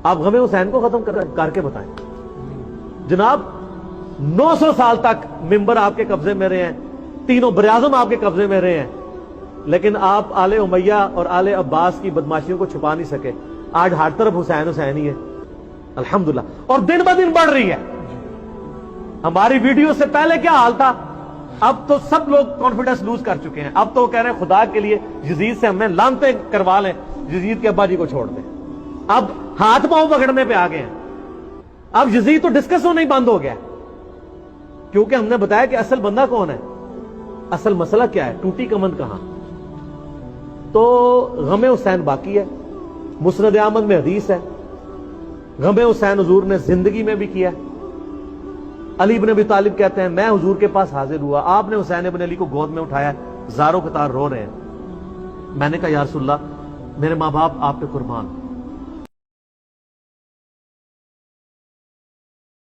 آپ غم حسین کو ختم کر کے بتائیں. جناب 900 سال تک ممبر آپ کے قبضے میں رہے ہیں, تینوں براعظم آپ کے قبضے میں رہے ہیں, لیکن آپ آل امیہ اور آل عباس کی بدماشیوں کو چھپا نہیں سکے. آج ہر طرف حسین حسین ہی ہے الحمدللہ, اور دن بہ دن بڑھ رہی ہے. ہماری ویڈیو سے پہلے کیا حال تھا, اب تو سب لوگ کانفیڈنس لوز کر چکے ہیں. اب تو وہ کہہ رہے ہیں خدا کے لیے یزید سے ہمیں لعنتیں کروا لیں, یزید کے ابا جی کو چھوڑ دیں. اب ہاتھ پاؤں پکڑنے پہ آ گئے ہیں. اب یزید تو ڈسکس ہونا ہی بند ہو گیا, کیونکہ ہم نے بتایا کہ اصل بندہ کون ہے, اصل مسئلہ کیا ہے, ٹوٹی کمند کہاں. تو غم حسین باقی ہے. مسند احمد میں حدیث ہے, غم حسین حضور نے زندگی میں بھی کیا. علی بن ابی طالب کہتے ہیں میں حضور کے پاس حاضر ہوا, آپ نے حسین ابن علی کو گود میں اٹھایا, زاروں قطار رو رہے ہیں. میں نے کہا یا رسول اللہ میرے ماں باپ آپ پہ قربان,